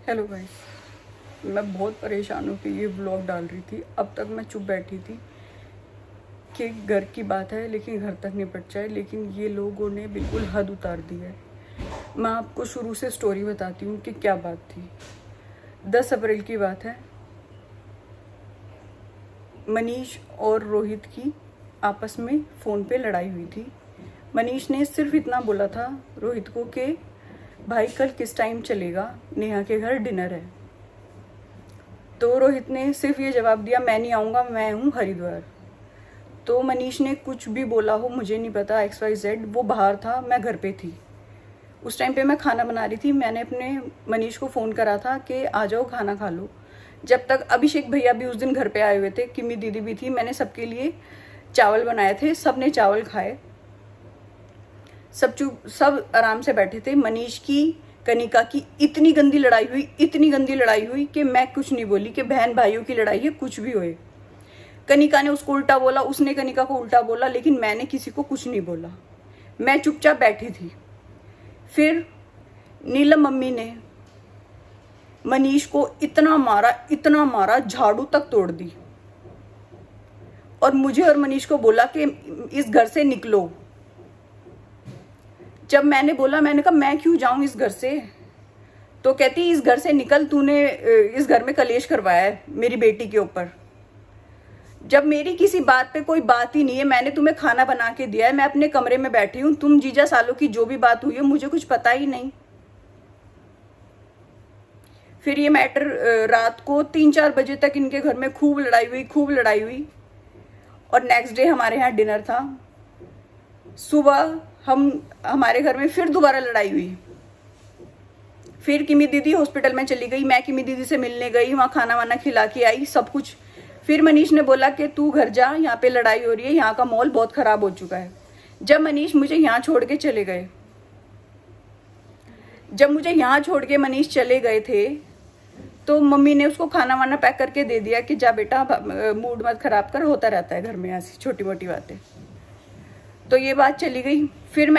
Hello guys, मैं बहुत परेशान हूँ कि ये व्लॉग डाल रही थी। अब तक मैं चुप बैठी थी कि घर की बात है लेकिन घर तक निपट जाए, लेकिन ये लोगों ने बिल्कुल हद उतार दी है। मैं आपको शुरू से स्टोरी बताती हूँ कि क्या बात थी। 10 अप्रैल की बात है। मनीष और रोहित की आपस में फ़ोन पे लड़ाई हुई थी। मनीष ने सिर्फ इतना बोला था रोहित को कि भाई कल किस टाइम चलेगा, नेहा के घर डिनर है। तो रोहित ने सिर्फ ये जवाब दिया, मैं नहीं आऊँगा, मैं हूँ हरिद्वार। तो मनीष ने कुछ भी बोला हो मुझे नहीं पता, XYZ, वो बाहर था, मैं घर पे थी। उस टाइम पे मैं खाना बना रही थी। मैंने अपने मनीष को फ़ोन करा था कि आ जाओ खाना खा लो। जब तक अभिषेक भैया भी उस दिन घर पे आए हुए थे, किमी दीदी भी थी, मैंने सबके लिए चावल बनाए थे, सब ने चावल खाए, सब आराम से बैठे थे। मनीष की कनिका की इतनी गंदी लड़ाई हुई कि मैं कुछ नहीं बोली कि बहन भाइयों की लड़ाई है, कुछ भी होए। कनिका ने उसको उल्टा बोला, उसने कनिका को उल्टा बोला, लेकिन मैंने किसी को कुछ नहीं बोला। मैं चुपचाप बैठी थी। फिर नीलम मम्मी ने मनीष को इतना मारा, झाड़ू तक तोड़ दी और मुझे और मनीष को बोला कि इस घर से निकलो। जब मैंने बोला, मैंने कहा मैं क्यों जाऊं इस घर से, तो कहती इस घर से निकल, तूने इस घर में कलेश करवाया है मेरी बेटी के ऊपर। जब मेरी किसी बात पे कोई बात ही नहीं है, मैंने तुम्हें खाना बना के दिया है, मैं अपने कमरे में बैठी हूँ, तुम जीजा सालों की जो भी बात हुई है मुझे कुछ पता ही नहीं। फिर ये मैटर रात को 3-4 बजे तक इनके घर में खूब लड़ाई हुई और नेक्स्ट डे हमारे यहाँ डिनर था। सुबह हमारे घर में फिर दोबारा लड़ाई हुई। फिर किमी दीदी हॉस्पिटल में चली गई, मैं किमी दीदी से मिलने गई, वहाँ खाना वाना खिला के आई, सब कुछ। फिर मनीष ने बोला कि तू घर जा, यहाँ पे लड़ाई हो रही है, यहाँ का माहौल बहुत ख़राब हो चुका है। जब मनीष मुझे यहाँ छोड़ के चले गए, मनीष चले गए थे, तो मम्मी ने उसको खाना वाना पैक करके दे दिया कि जा बेटा, मूड मत ख़राब कर, होता रहता है घर में ऐसी छोटी मोटी बातें। तो ये बात चली गई। फिर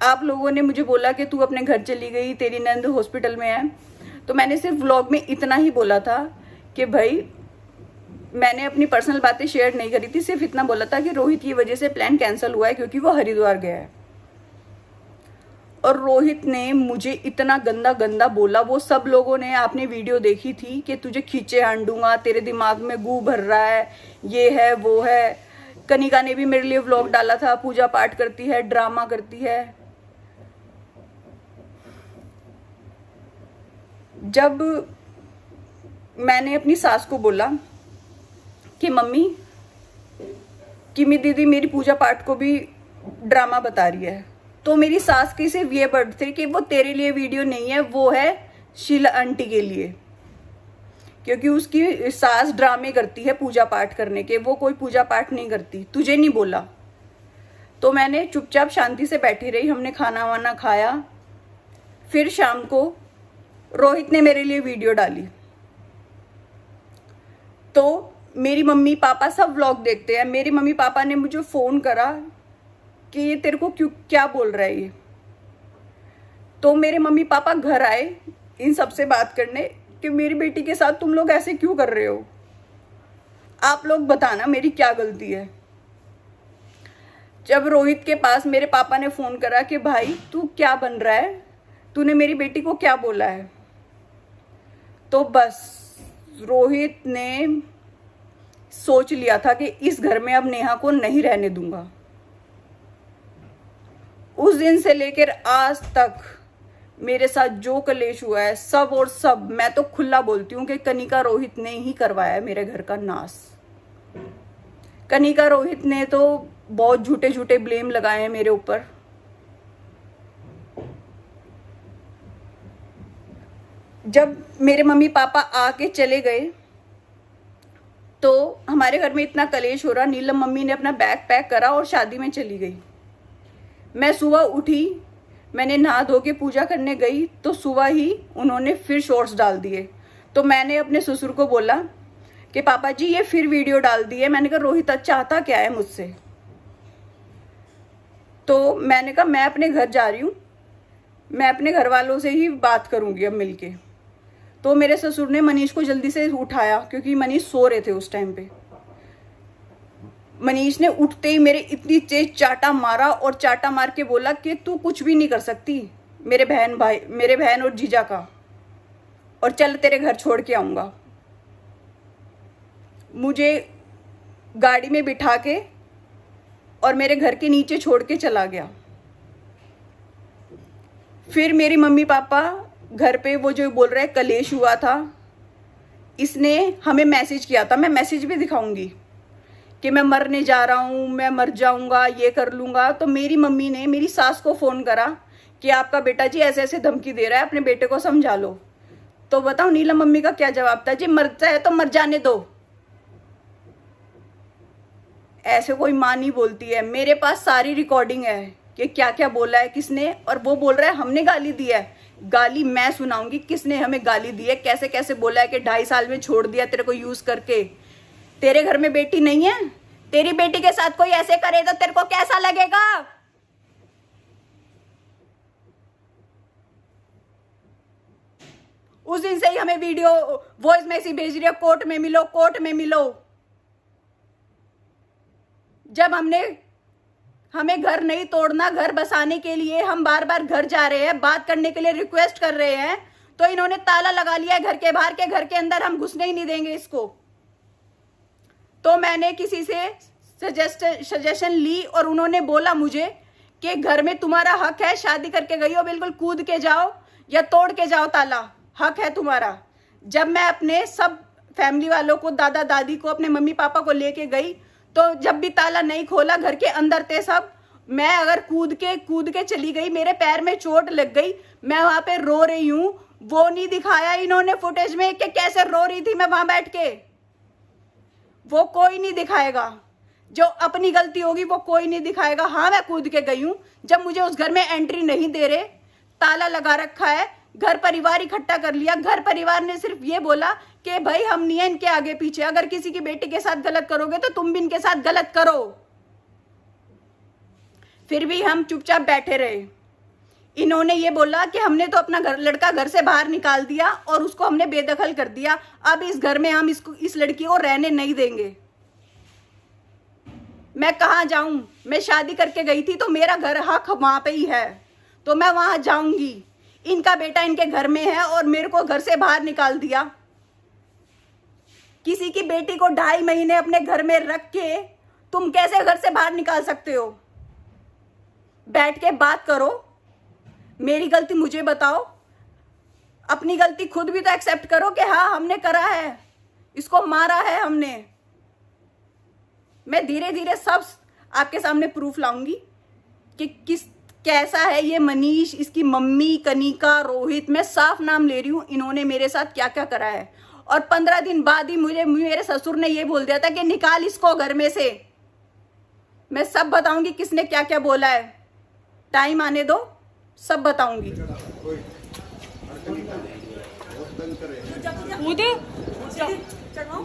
आप लोगों ने मुझे बोला कि तू अपने घर चली गई, तेरी नंद हॉस्पिटल में है। तो मैंने सिर्फ व्लॉग में इतना ही बोला था कि भाई मैंने अपनी पर्सनल बातें शेयर नहीं करी थी, सिर्फ इतना बोला था कि रोहित की वजह से प्लान कैंसिल हुआ है क्योंकि वो हरिद्वार गया है। और रोहित ने मुझे इतना गंदा बोला, वो सब लोगों ने, आपने वीडियो देखी थी, कि तुझे खींचे हांडूंगा, तेरे दिमाग में गू भर रहा है, ये है वो है। कनिका ने भी मेरे लिए व्लॉग डाला था, पूजा पाठ करती है, ड्रामा करती है। जब मैंने अपनी सास को बोला कि मम्मी, किमी दीदी मेरी पूजा पाठ को भी ड्रामा बता रही है, तो मेरी सास के सिर्फ ये वर्ड थे कि वो तेरे लिए वीडियो नहीं है, वो है शीला आंटी के लिए, क्योंकि उसकी सास ड्रामे करती है पूजा पाठ करने के, वो कोई पूजा पाठ नहीं करती, तुझे नहीं बोला। तो मैंने चुपचाप शांति से बैठी रही। हमने खाना वाना खाया। फिर शाम को रोहित ने मेरे लिए वीडियो डाली। तो मेरी मम्मी पापा सब व्लॉग देखते हैं। मेरे मम्मी पापा ने मुझे फ़ोन करा कि ये तेरे को क्या बोल रहा है ये। तो मेरे मम्मी पापा घर आए इन सब से बात करने कि मेरी बेटी के साथ तुम लोग ऐसे क्यों कर रहे हो, आप लोग बताना मेरी क्या गलती है। जब रोहित के पास मेरे पापा ने फ़ोन करा कि भाई तू क्या बन रहा है, तूने मेरी बेटी को क्या बोला है, तो बस रोहित ने सोच लिया था कि इस घर में अब नेहा को नहीं रहने दूंगा। उस दिन से लेकर आज तक मेरे साथ जो कलेश हुआ है, सब और सब, मैं तो खुला बोलती हूँ कि कनिका रोहित ने ही करवाया मेरे घर का नाश। कनिका रोहित ने तो बहुत झूठे ब्लेम लगाए हैं मेरे ऊपर। जब मेरे मम्मी पापा आके चले गए तो हमारे घर में इतना कलेश हो रहा, नीलम मम्मी ने अपना बैग पैक करा और शादी में चली गई। मैं सुबह उठी, मैंने नहा धो के पूजा करने गई तो सुबह ही उन्होंने फिर शॉर्ट्स डाल दिए। तो मैंने अपने ससुर को बोला कि पापा जी ये फिर वीडियो डाल दी है। मैंने कहा रोहित चाहता क्या है मुझसे। तो मैंने कहा मैं अपने घर जा रही हूँ, मैं अपने घर वालों से ही बात करूँगी अब मिलके। तो मेरे ससुर ने मनीष को जल्दी से उठाया, क्योंकि मनीष सो रहे थे उस टाइम पे। मनीष ने उठते ही मेरे इतनी तेज चाटा मारा और चाटा मार के बोला कि तू कुछ भी नहीं कर सकती मेरे बहन और जीजा का, और चल तेरे घर छोड़ के आऊंगा। मुझे गाड़ी में बिठा के और मेरे घर के नीचे छोड़ के चला गया। फिर मेरी मम्मी पापा घर पे वो जो बोल रहे हैं कलेश हुआ था, इसने हमें मैसेज किया था, मैं मैसेज भी दिखाऊंगी कि मैं मरने जा रहा हूँ, मैं मर जाऊंगा, ये कर लूंगा। तो मेरी मम्मी ने मेरी सास को फ़ोन करा कि आपका बेटा जी ऐसे ऐसे धमकी दे रहा है, अपने बेटे को समझा लो। तो बताओ नीलम मम्मी का क्या जवाब था, जी मरता है तो मर जाने दो। ऐसे कोई माँ नहीं बोलती है। मेरे पास सारी रिकॉर्डिंग है कि क्या क्या बोला है किसने, और वो बोल रहा है हमने गाली दी है। गाली मैं सुनाऊंगी किसने हमें गाली दी है, कैसे कैसे बोला है कि 2.5 साल में छोड़ दिया तेरे को यूज करके। तेरे घर में बेटी नहीं है, तेरी बेटी के साथ कोई ऐसे करे तो तेरे को कैसा लगेगा? उस दिन से ही हमें वीडियो वॉइस मैसेज भेज रही है, कोर्ट में मिलो, कोर्ट में मिलो। जब हमें घर नहीं तोड़ना, घर बसाने के लिए हम बार बार घर जा रहे हैं, बात करने के लिए रिक्वेस्ट कर रहे हैं, तो इन्होंने ताला लगा लिया है घर के बाहर के, घर के अंदर हम घुसने ही नहीं देंगे इसको। तो मैंने किसी से सजेशन ली और उन्होंने बोला मुझे कि घर में तुम्हारा हक है, शादी करके गई हो, बिल्कुल कूद के जाओ या तोड़ के जाओ ताला, हक है तुम्हारा। जब मैं अपने सब फैमिली वालों को, दादा दादी को, अपने मम्मी पापा को लेके गई, तो जब भी ताला नहीं खोला, घर के अंदर थे सब, मैं अगर कूद के चली गई, मेरे पैर में चोट लग गई, मैं वहां पे रो रही हूं, वो नहीं दिखाया इन्होंने फुटेज में कि कैसे रो रही थी मैं वहां बैठ के। वो कोई नहीं दिखाएगा, जो अपनी गलती होगी वो कोई नहीं दिखाएगा। हाँ मैं कूद के गई हूं, जब मुझे उस घर में एंट्री नहीं दे रहे, ताला लगा रखा है, घर परिवार इकट्ठा कर लिया। घर परिवार ने सिर्फ ये बोला कि भाई हम नहीं है इनके आगे पीछे, अगर किसी की बेटी के साथ गलत करोगे तो तुम भी इनके साथ गलत करो। फिर भी हम चुपचाप बैठे रहे। इन्होंने ये बोला कि हमने तो अपना लड़का घर से बाहर निकाल दिया और उसको हमने बेदखल कर दिया, अब इस घर में हम इस लड़की को रहने नहीं देंगे। मैं कहाँ जाऊं? मैं शादी करके गई थी तो मेरा घर हक वहां पे ही है, तो मैं वहां जाऊंगी। इनका बेटा इनके घर में है और मेरे को घर से बाहर निकाल दिया। किसी की बेटी को 2.5 महीने अपने घर में रख के तुम कैसे घर से बाहर निकाल सकते हो? बैठ के बात करो, मेरी गलती मुझे बताओ, अपनी गलती खुद भी तो एक्सेप्ट करो कि हाँ हमने करा है, इसको मारा है हमने। मैं धीरे धीरे सब आपके सामने प्रूफ लाऊंगी कि कैसा है ये मनीष, इसकी मम्मी कनिका, रोहित, मैं साफ नाम ले रही हूं, इन्होंने मेरे साथ क्या क्या करा है। और 15 दिन बाद ही मेरे ससुर ने ये बोल दिया था कि निकाल इसको घर में से। मैं सब बताऊंगी किसने क्या क्या बोला है, टाइम आने दो, सब बताऊंगी।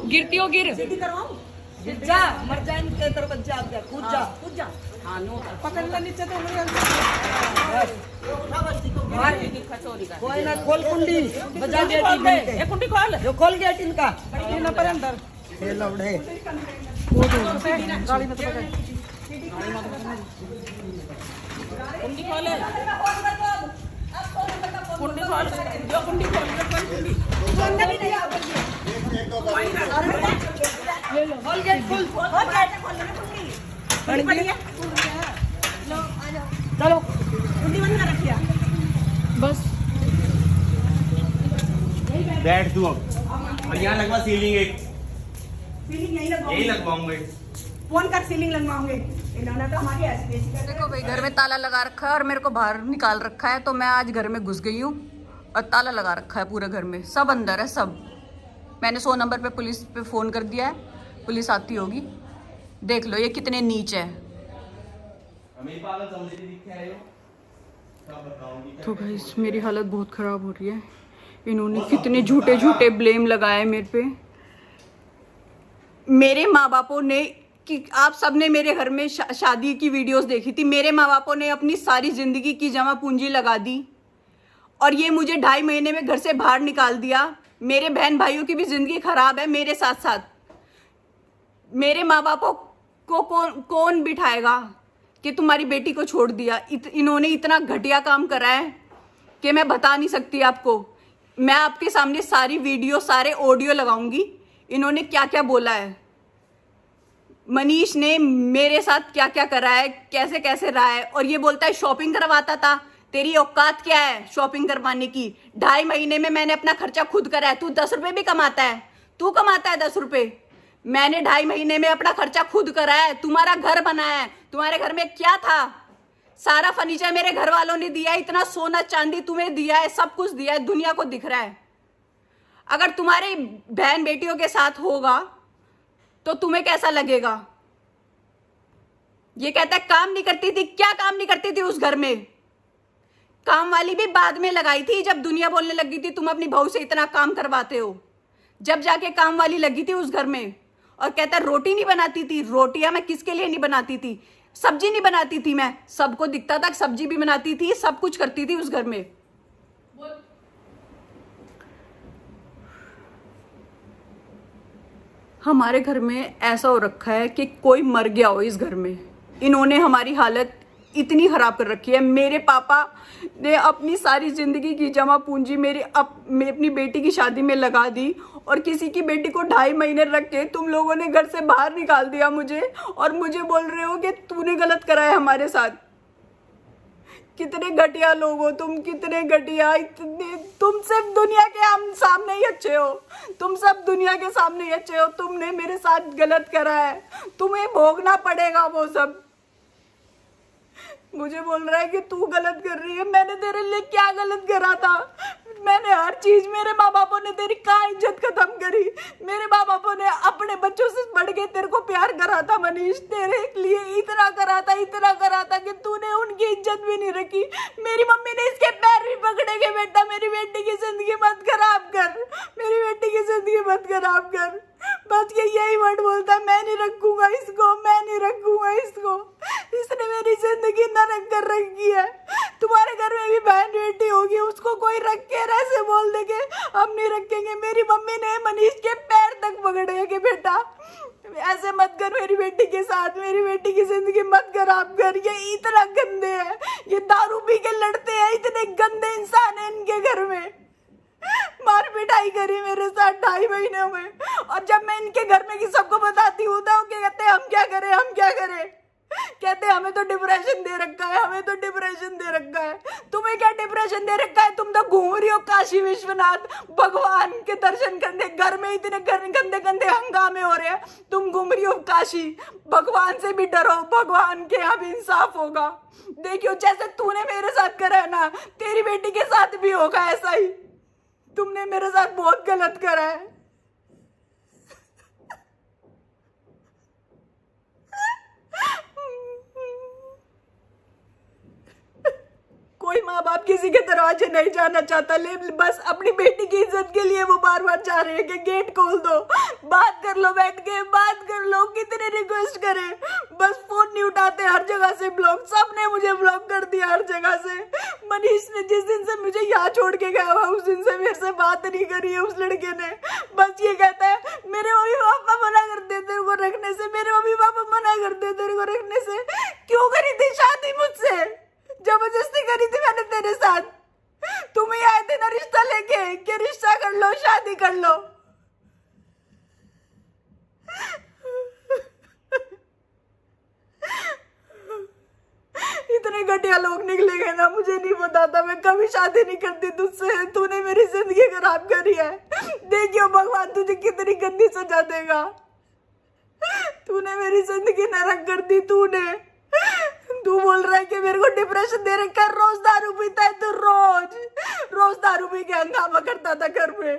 गिरती हो गिर जा मर जाए तेरे बच्चे आ गया, कूद जा कूद जा। हाँ नो पकड़ ले नीचे तो कोई ना, खोल कुंडी, बजा गेट में, ये कुंडी खोल, जो खोल गेट इनका ना पर अंदर ये लौड़े गाड़ी में तो पकड़ कुंडी खोले, कुंडी खोल, जो कुंडी खोल, कुंडी अंदर ही नहीं खोल गेट, खोल गेट, खोल कुंडी पड़ी है। चलो कुंडी बंद कर रखिए बस। बैठ तू अब और यहाँ लगवा सीलिंग, एक सीलिंग यही लगवाऊंगे। फोन कर, सीलिंग लगवाऊंगे। इन्होंने तो हमारी ऐसी देखो भाई, घर में ताला लगा रखा है और मेरे को बाहर निकाल रखा है, तो मैं आज घर में घुस गई हूँ और ताला लगा रखा है पूरे घर में, सब अंदर है सब। मैंने 100 नंबर पे पुलिस पे फ़ोन कर दिया है, पुलिस आती होगी। देख लो ये कितने नीच है। तो भाई मेरी हालत बहुत ख़राब हो रही है। इन्होंने कितने झूठे झूठे ब्लेम लगाए मेरे पे। मेरे माँ बापों ने, कि आप सबने मेरे घर में शादी की वीडियोस देखी थी, मेरे माँ बापों ने अपनी सारी ज़िंदगी की जमा पूंजी लगा दी और ये मुझे 2.5 महीने में घर से बाहर निकाल दिया। मेरे बहन भाइयों की भी जिंदगी खराब है मेरे साथ साथ। मेरे माँ बापों को कौन बिठाएगा कि तुम्हारी बेटी को छोड़ दिया। इन्होंने इतना घटिया काम करा है कि मैं बता नहीं सकती आपको। मैं आपके सामने सारी वीडियो सारे ऑडियो लगाऊंगी, इन्होंने क्या क्या बोला है। मनीष ने मेरे साथ क्या क्या करा है, कैसे कैसे रहा है। और ये बोलता है शॉपिंग करवाता था। तेरी औकात क्या है शॉपिंग करवाने की? 2.5 महीने में मैंने अपना खर्चा खुद करा है। तू 10 रुपए भी कमाता है? तू कमाता है 10 रुपए? मैंने 2.5 महीने में अपना खर्चा खुद करा है। तुम्हारा घर बनाया है। तुम्हारे घर में क्या था? सारा फर्नीचर मेरे घर वालों ने दिया है। इतना सोना चांदी तुम्हें दिया है, सब कुछ दिया है, दुनिया को दिख रहा है। अगर तुम्हारी बहन बेटियों के साथ होगा तो तुम्हें कैसा लगेगा? ये कहता है काम नहीं करती थी। क्या काम नहीं करती थी उस घर में? काम वाली भी बाद में लगाई थी, जब दुनिया बोलने लगी थी तुम अपनी बहू से इतना काम करवाते हो, जब जाके काम वाली लगी थी उस घर में। और कहता है रोटी नहीं बनाती थी। रोटियां मैं किसके लिए नहीं बनाती थी? सब्जी नहीं बनाती थी मैं? सबको दिखता था, सब्जी भी बनाती थी, सब कुछ करती थी उस घर में। हमारे घर में ऐसा हो रखा है कि कोई मर गया हो इस घर में। इन्होंने हमारी हालत इतनी खराब कर रखी है। मेरे पापा ने अपनी सारी जिंदगी की जमा पूंजी मैं अपनी बेटी की शादी में लगा दी, और किसी की बेटी को 2.5 महीने रख के तुम लोगों ने घर से बाहर निकाल दिया मुझे, और मुझे बोल रहे हो कि तूने गलत करा है हमारे साथ। कितने घटिया लोग हो तुम, कितने घटिया। तुम सिर्फ दुनिया के सामने ही अच्छे हो। तुम सब दुनिया के सामने ही अच्छे हो। तुमने मेरे साथ गलत करा है, तुम्हें भोगना पड़ेगा वो सब। मुझे बोल रहा है कि तू गलत कर रही है। मैंने तेरे लिए क्या गलत करा था? मैंने हर चीज, मेरे माँ बापों ने तेरी कहाँ इज्जत खत्म करी? मेरे माँ बापों ने अपने बच्चों से बढ़ के तेरे को प्यार करा था मनीष। तेरे लिए इतना करा था कि तूने उनकी इज्जत भी नहीं रखी। मेरी मम्मी ने इसके पैर भी पकड़े के बेटा मेरी बेटी की जिंदगी मत खराब कर, मेरी बेटी की जिंदगी मत खराब कर। बस ये यही वर्ड बोलता है, मैं नहीं रखूंगा इसको, मैं नहीं रखूंगा इसको। इसने मेरी जिंदगी नरक कर रखी है। तुम्हारे घर में भी बहन बेटी होगी, उसको कोई रख के ऐसे बोल दे के हम नहीं रखेंगे। मेरी मम्मी ने मनीष के पैर तक पकड़े कि बेटा ऐसे मत कर मेरी बेटी के साथ, मेरी बेटी की जिंदगी मत खराब कर। ये इतना गंदे है, ये दारू पी के लड़ते हैं, इतने गंदे इंसान है इनके घर में। मार पिटाई करी मेरे साथ 2.5 महीनों में। और जब मैं इनके घर में की सबको बताती हूँ तो कहते हैं हम क्या करें, हम क्या करें। कहते हैं हमें तो डिप्रेशन दे रखा है, हमें तो डिप्रेशन दे रखा है। तुम्हें क्या डिप्रेशन दे रखा है? तुम तो घूम रही हो काशी विश्वनाथ भगवान के दर्शन करने। घर में इतने गंदे गंदे हंगामे हो रहे हैं, तुम घूम रही हो काशी। भगवान से भी डरो, भगवान के यहाँ भी इंसाफ होगा। देखियो जैसे तूने मेरे साथ करा है ना, तेरी बेटी के साथ भी होगा ऐसा ही। तुमने मेरे साथ बहुत गलत करा है। कोई माँ बाप किसी के दरवाजे नहीं जाना चाहता, लेकिन बस अपनी बेटी की इज्जत के लिए वो बार बार चाह रहे हैं कि गेट खोल दो, बात कर लो, बैठ के बात कर लो। कितने रिक्वेस्ट करें, बस फोन नहीं उठाते। हर जगह से ब्लॉक, सबने मुझे ब्लॉक कर दिया हर जगह से। मनीष ने जिस दिन से मुझे यहाँ छोड़ के गया हुआ उस दिन से मेरे से बात नहीं करी है उस लड़के ने। बस ये कहता है मेरे मम्मी पापा मना करते तेरे को रखने से, मेरे मम्मी पापा मना करते तेरे को रखने से। क्यों करी थी शादी मुझसे? जबरदस्ती करी थी मैंने तेरे साथ। तुम ही आए थे ना रिश्ता लेके कि रिश्ता कर लो, शादी कर लो। इतने घटिया लोग निकलेंगे ना, मुझे नहीं पता था। मैं कभी शादी नहीं करती तुझसे। तूने मेरी जिंदगी खराब करी है। देखियो भगवान तुझे कितनी गंदी सजा देगा। तूने मेरी जिंदगी नरक कर दी। तू बोल रहा है कि मेरे को डिप्रेशन दे रखा है। रोज दारू पीता है तू, रोज दारू पी के हंगामा करता था घर में।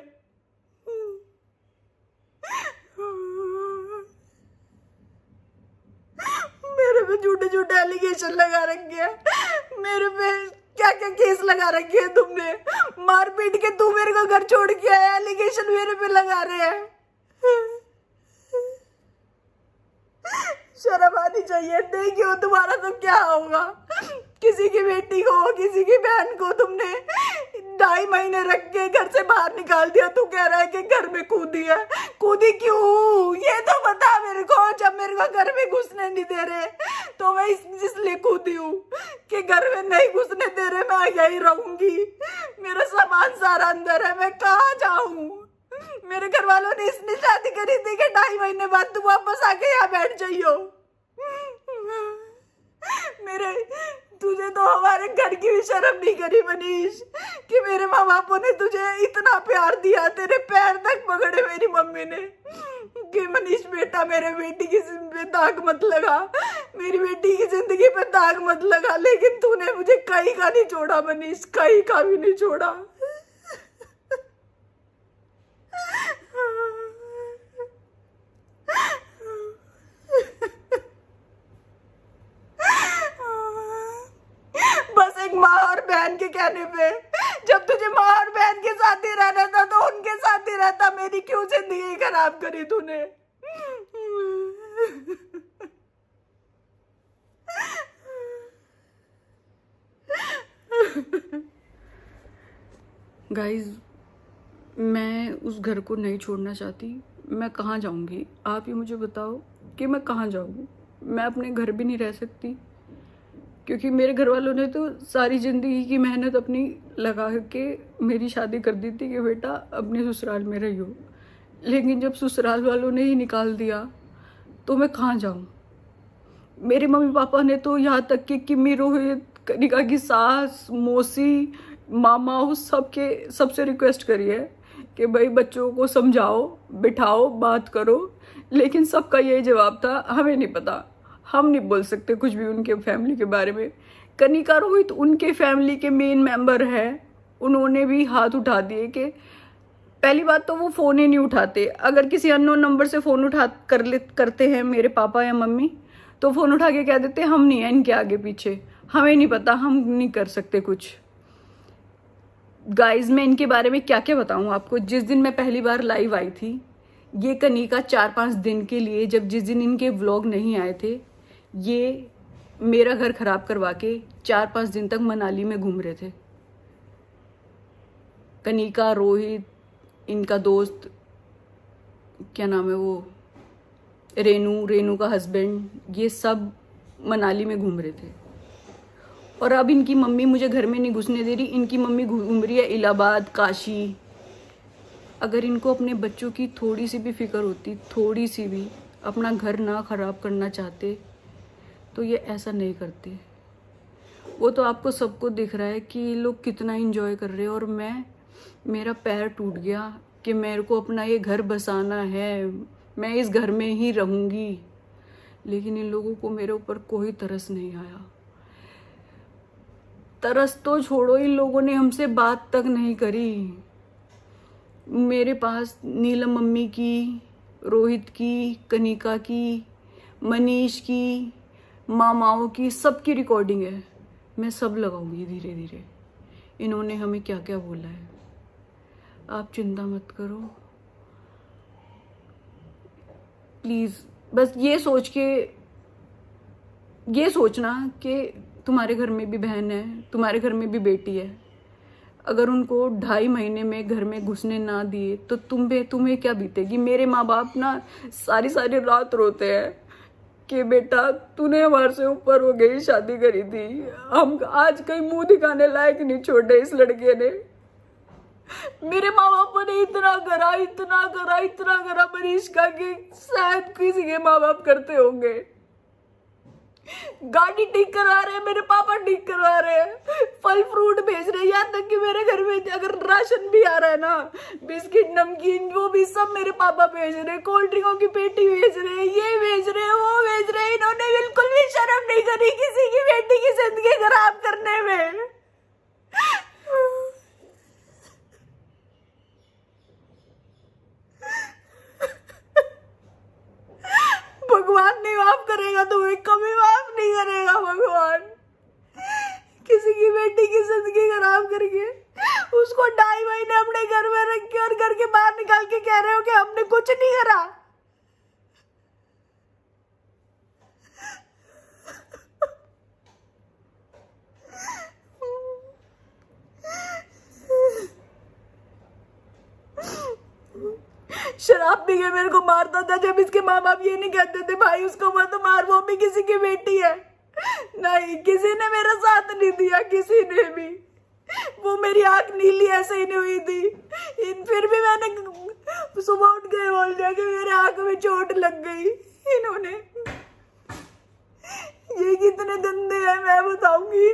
मेरे पे झूठे झूठे एलिगेशन लगा रखे हैं। मेरे पे क्या क्या केस लगा रखे हैं तुमने। मार पीट के तू मेरे को घर छोड़ के आया, एलिगेशन मेरे पे लगा रहे हैं। शर्म आनी चाहिए। देखियो तुम्हारा तो क्या होगा। किसी की बेटी को, किसी की बहन को तुमने 2.5 महीने रख के घर से बाहर निकाल दिया। तू कह रहा है कि घर में कूदी है। कूदी क्यों ये तो बता मेरे को। जब मेरे को घर में घुसने नहीं दे रहे तो मैं इसलिए कूदी हूँ कि घर में नहीं घुसने दे रहे, मैं यही रहूंगी। मेरा सामान सारा अंदर है, मैं कहाँ जाऊं। मेरे घर वालों ने इसलिए शादी करी थी कि 2.5 महीने बाद तू वापस आके यहाँ बैठ जाइयो। मेरे तुझे तो हमारे घर की भी शर्म नहीं करी मनीष कि मेरे माँ बापों ने तुझे इतना प्यार दिया। तेरे पैर तक पकड़े मेरी मम्मी ने कि मनीष बेटा मेरे बेटी की पे दाग मत लगा, मेरी बेटी की जिंदगी पे दाग मत लगा। लेकिन तूने मुझे कहीं का नहीं छोड़ा मनीष, कहीं का भी नहीं छोड़ा। बस एक माँ और बहन के कहने पे, जब तुझे माँ और बहन के साथ ही रहना था तो उनके साथ ही रहता। मेरी क्यों जिंदगी खराब करी तूने। गाइज, मैं उस घर को नहीं छोड़ना चाहती। मैं कहाँ जाऊंगी आप ही मुझे बताओ कि मैं कहाँ जाऊँ। मैं अपने घर भी नहीं रह सकती क्योंकि मेरे घर वालों ने तो सारी ज़िंदगी की मेहनत अपनी लगा के मेरी शादी कर दी थी कि बेटा अपने ससुराल में रहियो। लेकिन जब ससुराल वालों ने ही निकाल दिया तो मैं कहाँ जाऊँ। मेरे मम्मी पापा ने तो यहाँ तक कि किम्मी, रोहित, कनिका की सास, मौसी, मामा, उस सबसे रिक्वेस्ट करी है कि भाई बच्चों को समझाओ, बिठाओ, बात करो। लेकिन सबका यही जवाब था, हमें नहीं पता, हम नहीं बोल सकते कुछ भी उनके फैमिली के बारे में। कनिका, रोहित उनके फैमिली के मेन मेंबर हैं, उन्होंने भी हाथ उठा दिए कि पहली बात तो वो फ़ोन ही नहीं उठाते। अगर किसी अननोन नंबर से फ़ोन करते हैं मेरे पापा या मम्मी तो फ़ोन उठा के कह देते हम नहीं हैं इनके आगे पीछे, हमें नहीं पता, हम नहीं कर सकते कुछ। गाइज, मैं इनके बारे में क्या क्या बताऊँ आपको। जिस दिन मैं पहली बार लाइव आई थी, ये कनिका 4-5 दिन के लिए, जिस दिन इनके व्लॉग नहीं आए थे, ये मेरा घर खराब करवा के 4-5 दिन तक मनाली में घूम रहे थे। कनिका, रोहित, इनका दोस्त क्या नाम है वो, रेनू का हस्बैंड, ये सब मनाली में घूम रहे थे। और अब इनकी मम्मी मुझे घर में नहीं घुसने दे रही। इनकी मम्मी घूम रही है इलाहाबाद, काशी। अगर इनको अपने बच्चों की थोड़ी सी भी फिक्र होती, थोड़ी सी भी, अपना घर ना खराब करना चाहते तो ये ऐसा नहीं करते। वो तो आपको सबको दिख रहा है कि ये लोग कितना एंजॉय कर रहे हैं। और मेरा पैर टूट गया कि मेरे को अपना ये घर बसाना है, मैं इस घर में ही रहूँगी। लेकिन इन लोगों को मेरे ऊपर कोई तरस नहीं आया। तरस तो छोड़ो, इन लोगों ने हमसे बात तक नहीं करी। मेरे पास नीलम मम्मी की, रोहित की, कनिका की, मनीष की, मामाओं की, सबकी रिकॉर्डिंग है। मैं सब लगाऊंगी धीरे धीरे। इन्होंने हमें क्या क्या बोला है, आप चिंता मत करो प्लीज़। बस ये सोचना कि तुम्हारे घर में भी बहन है, तुम्हारे घर में भी बेटी है। अगर उनको 2.5 महीने में घर में घुसने ना दिए तो तुम्हें क्या बीतेगी। मेरे माँ बाप ना सारी रात रोते हैं कि बेटा तूने हमारे से ऊपर हो गई शादी करी थी, हम आज कहीं मुंह दिखाने लायक नहीं छोड़े इस लड़के ने। मेरे माँ बापों ने इतना करा मनीष का कि शायद किसी के माँ बाप करते होंगे। गाड़ी ठीक करा रहे हैं, मेरे पापा ठीक करवा रहे हैं, फल फ्रूट भेज रहे हैं, यहाँ तक कि मेरे घर में अगर राशन भी आ रहा है ना, बिस्किट, नमकीन, वो भी सब मेरे पापा भेज रहे हैं। कोल्ड ड्रिंकों की पेटी भेज रहे हैं, ये भेज रहे हैं, वो भेज रहे हैं। इन्होंने बिल्कुल भी शर्म नहीं करी किसी की बेटी की जिंदगी खराब करने में। भगवान नहीं माफ करेगा तुम्हें, कभी माफ नहीं करेगा भगवान। किसी की बेटी की जिंदगी खराब करके उसको 2.5 महीने अपने घर में रख के और घर के बाहर निकाल के कह रहे हो कि हमने कुछ नहीं करा। शराब पी के मेरे को मारता था। जब इसके माँ बाप ये नहीं कहते थे भाई उसको मत मार, वो भी किसी की बेटी है। नहीं, किसी ने मेरा साथ नहीं दिया, किसी ने भी। वो मेरी आंख नीली ऐसे ही नहीं हुई थी, फिर भी मैंने सुबह उठ के बोल दिया कि मेरे आंख में चोट लग गई। इन्होंने ये कितने गंदे हैं मैं बताऊंगी।